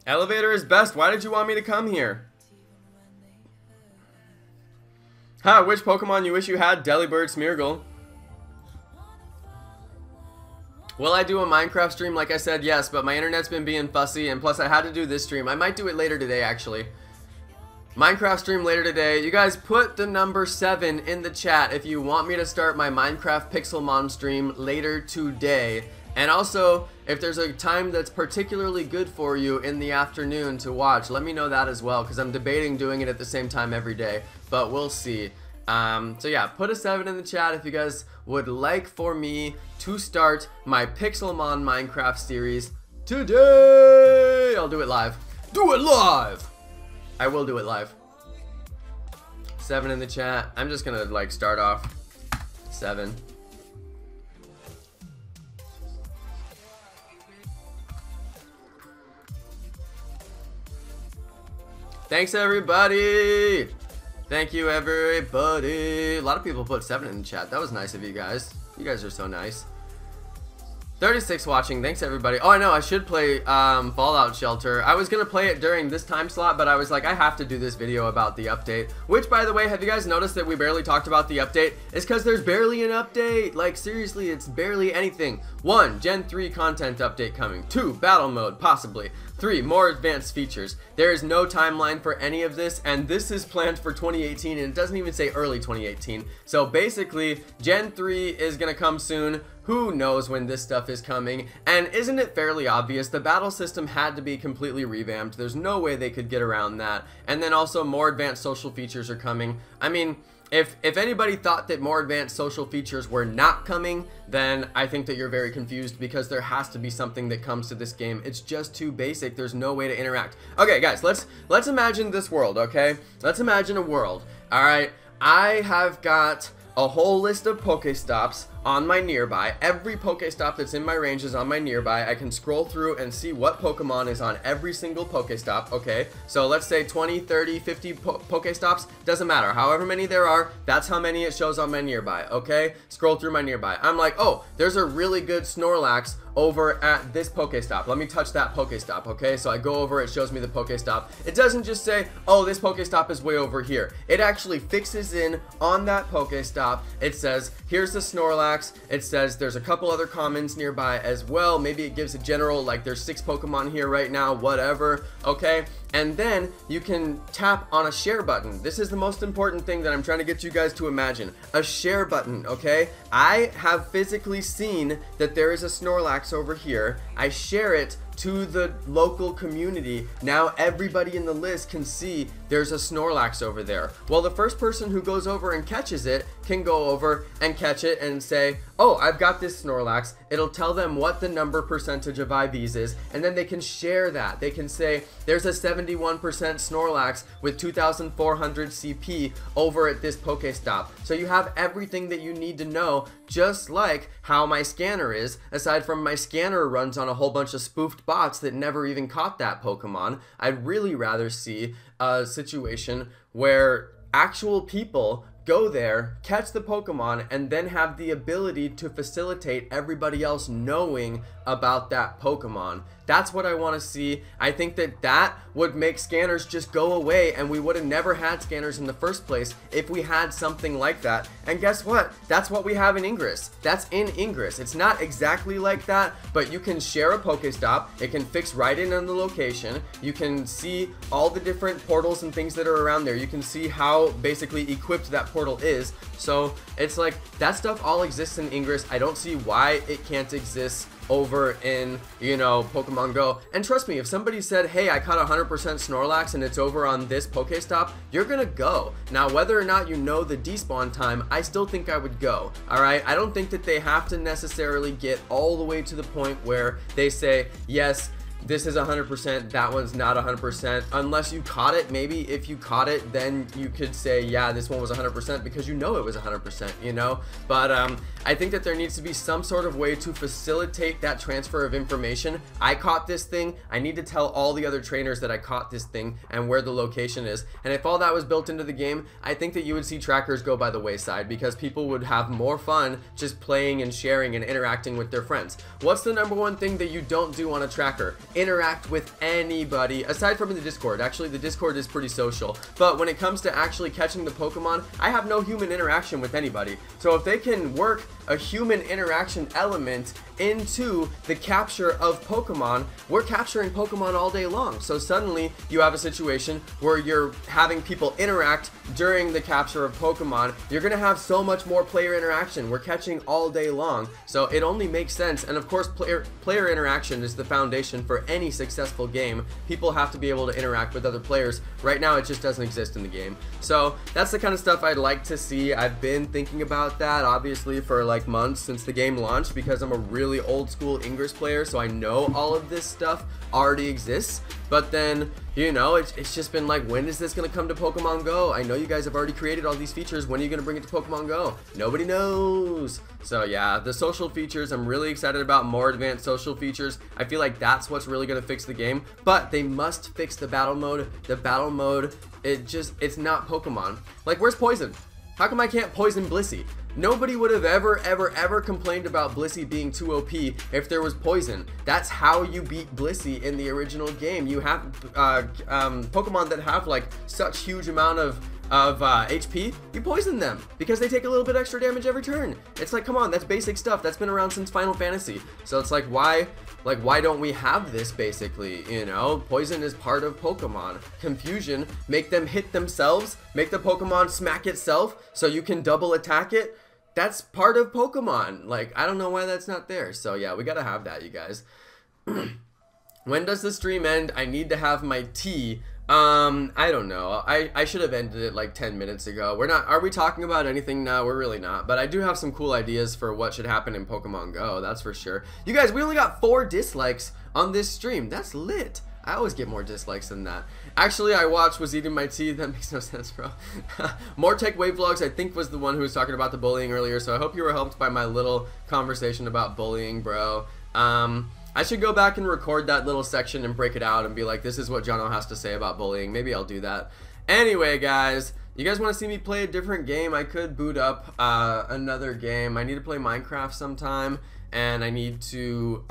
Elevator is best. Why did you want me to come here? Huh, which Pokemon you wish you had? Delibird, Smeargle. Will I do a Minecraft stream? Like I said, yes, but my internet's been being fussy, and plus I had to do this stream. I might do it later today, actually. Minecraft stream later today. You guys put the number 7 in the chat if you want me to start my Minecraft Pixelmon stream later today. And also, if there's a time that's particularly good for you in the afternoon to watch, let me know that as well, because I'm debating doing it at the same time every day, but we'll see. So yeah, put a 7 in the chat if you guys would like for me to start my Pixelmon Minecraft series today. I'll do it live. Do it live! I will do it live. 7 in the chat. I'm just gonna like start off 7. Thanks everybody! Thank you everybody! A lot of people put 7 in the chat. That was nice of you guys. You guys are so nice. 36 watching. Thanks everybody. Oh, I know. I should play Fallout Shelter. I was going to play it during this time slot, but I was like, I have to do this video about the update. Which, by the way, have you guys noticed that we barely talked about the update? It's because there's barely an update. Like, seriously, it's barely anything. 1. Gen 3 content update coming. 2. Battle mode, possibly. 3. More advanced features. There is no timeline for any of this, and this is planned for 2018, and it doesn't even say early 2018. So basically, Gen 3 is going to come soon. Who knows when this stuff is coming? And isn't it fairly obvious? The battle system had to be completely revamped. There's no way they could get around that. And then also more advanced social features are coming. I mean, if anybody thought that more advanced social features were not coming, then I think that you're very confused, because there has to be something that comes to this game. It's just too basic. There's no way to interact. Okay, guys, let's imagine this world, okay? Let's imagine a world. All right, I have got a whole list of Pokestops on my nearby. Every Pokestop that's in my range is on my nearby. I can scroll through and see what Pokemon is on every single Pokestop, okay? So let's say 20, 30, 50 Pokestops, doesn't matter. However many there are, that's how many it shows on my nearby, okay? Scroll through my nearby. I'm like, oh, there's a really good Snorlax over at this Pokestop. Let me touch that Pokestop, okay? So I go over, it shows me the Pokestop. It doesn't just say, oh, this Pokestop is way over here. It actually fixes in on that Pokestop. It says, here's the Snorlax. It says there's a couple other commons nearby as well. Maybe it gives a general, like there's 6 Pokemon here right now, whatever, okay? And then you can tap on a share button. This is the most important thing that I'm trying to get you guys to imagine. A share button, okay? I have physically seen that there is a Snorlax over here. I share it to the local community. Now everybody in the list can see there's a Snorlax over there. Well, the first person who goes over and catches it can go over and catch it and say, oh, I've got this Snorlax. It'll tell them what the number percentage of IVs is, and then they can share that. They can say, there's a 71% Snorlax with 2,400 CP over at this Pokestop. So you have everything that you need to know, just like how my scanner is. Aside from my scanner runs on a whole bunch of spoofed bots that never even caught that Pokemon, I'd really rather see a situation where actual people go there, catch the Pokemon, and then have the ability to facilitate everybody else knowing about that Pokemon. That's what I want to see. I think that that would make scanners just go away, and we would have never had scanners in the first place if we had something like that. And guess what? That's what we have in Ingress. That's in Ingress. It's not exactly like that, but you can share a Pokestop. It can fix right in on the location. You can see all the different portals and things that are around there. You can see how basically equipped that portal is. So it's like that stuff all exists in Ingress. I don't see why it can't exist over in, you know, Pokemon Go. And trust me, if somebody said, hey, I caught 100% Snorlax and it's over on this Pokestop, you're gonna go. Now, whether or not you know the despawn time, I still think I would go. Alright, I don't think that they have to necessarily get all the way to the point where they say, yes, this is 100%, that one's not 100%, unless you caught it. Maybe if you caught it, then you could say, yeah, this one was 100% because you know it was 100%, you know? But I think that there needs to be some sort of way to facilitate that transfer of information. I caught this thing, I need to tell all the other trainers that I caught this thing and where the location is. And if all that was built into the game, I think that you would see trackers go by the wayside because people would have more fun just playing and sharing and interacting with their friends. What's the number one thing that you don't do on a tracker? Interact with anybody aside from the Discord. Actually, the Discord is pretty social, but when it comes to actually catching the Pokemon, I have no human interaction with anybody. So if they can work a human interaction element into the capture of Pokemon, we're capturing Pokemon all day long. So suddenly you have a situation where you're having people interact during the capture of Pokemon. You're gonna have so much more player interaction. We're catching all day long, so it only makes sense. And of course, player interaction is the foundation for any successful game. People have to be able to interact with other players. Right now, it just doesn't exist in the game. So that's the kind of stuff I'd like to see. I've been thinking about that, obviously, for like months since the game launched, because I'm a really old school Ingress player, so I know all of this stuff already exists. But then, you know, it's just been like, when is this gonna come to Pokemon Go? I know you guys have already created all these features. When are you gonna bring it to Pokemon Go? Nobody knows. So yeah, the social features, I'm really excited about more advanced social features. I feel like that's what's really gonna fix the game, but they must fix the battle mode. The battle mode, it's not Pokemon. Like, where's Poison? How come I can't poison Blissey? Nobody would have ever complained about Blissey being too OP if there was poison. That's how you beat Blissey in the original game. You have Pokemon that have like such huge amount of HP, you poison them because they take a little bit extra damage every turn. It's like, come on, that's basic stuff. That's been around since Final Fantasy. So it's like, why don't we have this basically, you know? Poison is part of Pokemon. Confusion, make them hit themselves, make the Pokemon smack itself so you can double attack it. That's part of Pokemon. Like, I don't know why that's not there. So yeah, we gotta have that, you guys. When does the stream end? I need to have my tea. I don't know. I should have ended it like 10 minutes ago. Are we talking about anything now? We're really not. But I do have some cool ideas for what should happen in Pokemon Go, that's for sure. You guys, we only got 4 dislikes on this stream. That's lit. I always get more dislikes than that. Actually, I was eating my tea. That makes no sense, bro. More Tech Wave Vlogs, I think, was the one who was talking about the bullying earlier. So I hope you were helped by my little conversation about bullying, bro. I should go back and record that little section and break it out and be like, this is what Jono has to say about bullying. Maybe I'll do that. Anyway, guys, you guys want to see me play a different game? I could boot up another game. I need to play Minecraft sometime, and I need to,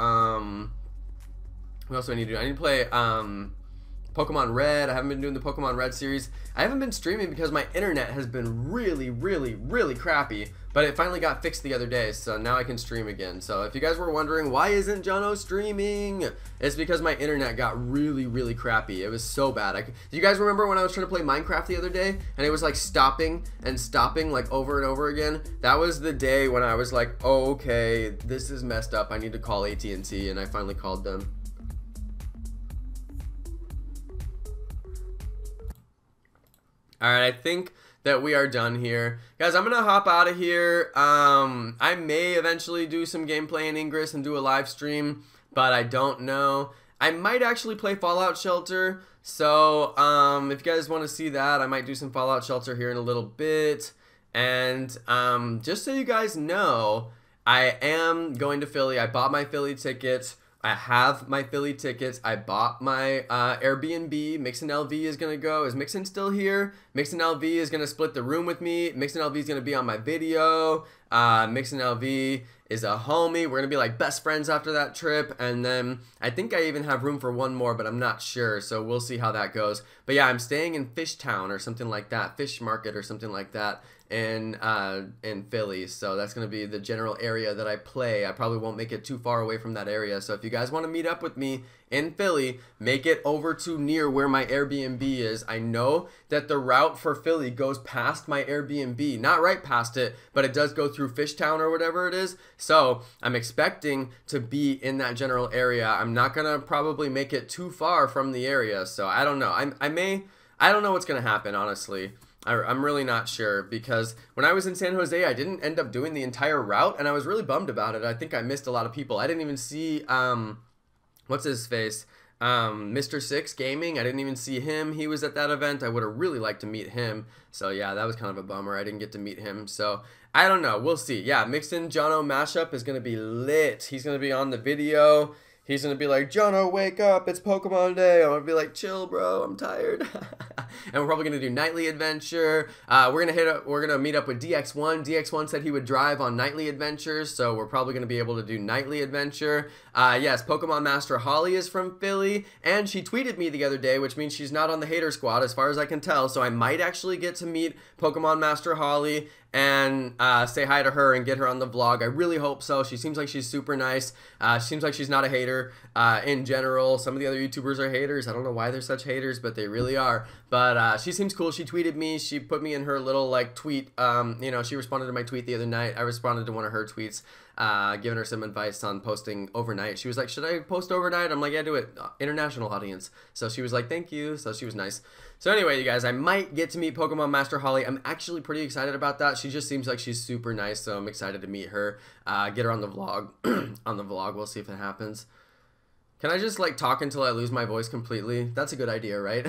what else do I need to do? I need to play Pokemon Red. I haven't been doing the Pokemon Red series. I haven't been streaming because my internet has been really crappy, but it finally got fixed the other day, so now I can stream again. So if you guys were wondering, why isn't Jono streaming? It's because my internet got really crappy. It was so bad. Do you guys remember when I was trying to play Minecraft the other day, and it was like stopping and stopping like over and over again? That was the day when I was like, oh, okay, this is messed up. I need to call AT&T, and I finally called them. All right, I think that we are done here. Guys, I'm going to hop out of here. I may eventually do some gameplay in Ingress and do a live stream, but I don't know. I might actually play Fallout Shelter, so if you guys want to see that, I might do some Fallout Shelter here in a little bit. And just so you guys know, I am going to Philly. I bought my Philly tickets. I have my Philly tickets. I bought my Airbnb. Mixon LV is going to go. Is Mixon still here? Mixon LV is going to split the room with me. Mixon LV is going to be on my video. Mixon LV is a homie. We're going to be like best friends after that trip. And then I think I even have room for one more, but I'm not sure. So we'll see how that goes. But yeah, I'm staying in Fishtown or something like that. Fish Market or something like that in Philly. So that's going to be the general area that I play. I probably won't make it too far away from that area. So if you guys want to meet up with me in Philly, make it over to near where my Airbnb is. I know that the route for Philly goes past my Airbnb, not right past it, but it does go through Fishtown or whatever it is. So I'm expecting to be in that general area. I'm not gonna probably make it too far from the area, so I don't know. I don't know what's gonna happen, honestly. I'm really not sure, because when I was in San Jose, I didn't end up doing the entire route, and I was really bummed about it. I think I missed a lot of people. I didn't even see what's his face? Mr. Six Gaming. I didn't even see him. He was at that event. I would have really liked to meet him. So yeah, that was kind of a bummer. I didn't get to meet him. So I don't know. We'll see. Yeah, Mixon Jono mashup is going to be lit. He's going to be on the video. He's going to be like, Jono, wake up. It's Pokemon Day. I'm going to be like, chill, bro. I'm tired. And we're probably going to do Nightly Adventure. We're going to meet up with DX1. DX1 said he would drive on Nightly Adventures, so we're probably going to be able to do Nightly Adventure. Yes, Pokemon Master Holly is from Philly, and she tweeted me the other day, which means she's not on the hater squad as far as I can tell, so I might actually get to meet Pokemon Master Holly and say hi to her and get her on the vlog. I really hope so. She seems like she's super nice. Seems like she's not a hater in general. Some of the other YouTubers are haters. I don't know why they're such haters, but they really are. But she seems cool. She tweeted me. She put me in her little like tweet. You know, she responded to my tweet the other night. I responded to one of her tweets, giving her some advice on posting overnight. She was like, should I post overnight? I'm like, yeah, do it. International audience. So she was like, thank you. So she was nice. So anyway, you guys, I might get to meet Pokemon Master Holly. I'm actually pretty excited about that. She just seems like she's super nice, so I'm excited to meet her. Get her on the vlog. On the vlog, we'll see if it happens. Can I just like talk until I lose my voice completely? That's a good idea, right?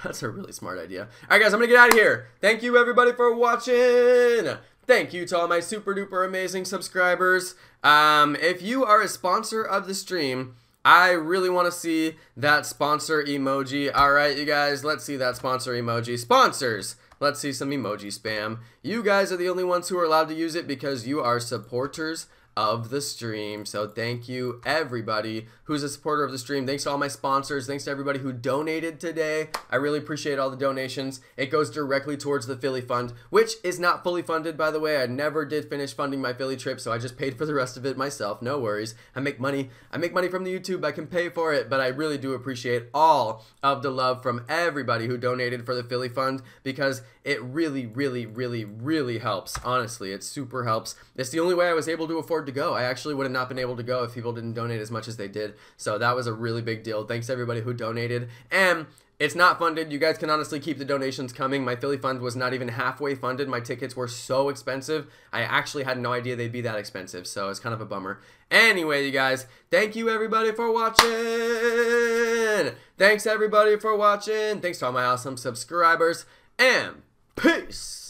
That's a really smart idea. All right, guys, I'm gonna get out of here. Thank you, everybody, for watching. Thank you to all my super duper amazing subscribers. If you are a sponsor of the stream, I really want to see that sponsor emoji. All right, you guys, let's see that sponsor emoji. Sponsors, let's see some emoji spam. You guys are the only ones who are allowed to use it because you are supporters of the stream. So thank you everybody who's a supporter of the stream. Thanks to all my sponsors. Thanks to everybody who donated today. I really appreciate all the donations. It goes directly towards the Philly fund, which is not fully funded, by the way. I never did finish funding my Philly trip, so I just paid for the rest of it myself. No worries. I make money from the YouTube. I can pay for it, but I really do appreciate all of the love from everybody who donated for the Philly fund, because it really, really, really, really helps. Honestly, it super helps. It's the only way I was able to afford to go. I actually would have not been able to go if people didn't donate as much as they did. So that was a really big deal. Thanks to everybody who donated. And it's not funded. You guys can honestly keep the donations coming. My Philly fund was not even halfway funded. My tickets were so expensive. I actually had no idea they'd be that expensive. So it's kind of a bummer. Anyway, you guys, thank you everybody for watching. Thanks everybody for watching. Thanks to all my awesome subscribers. And peace.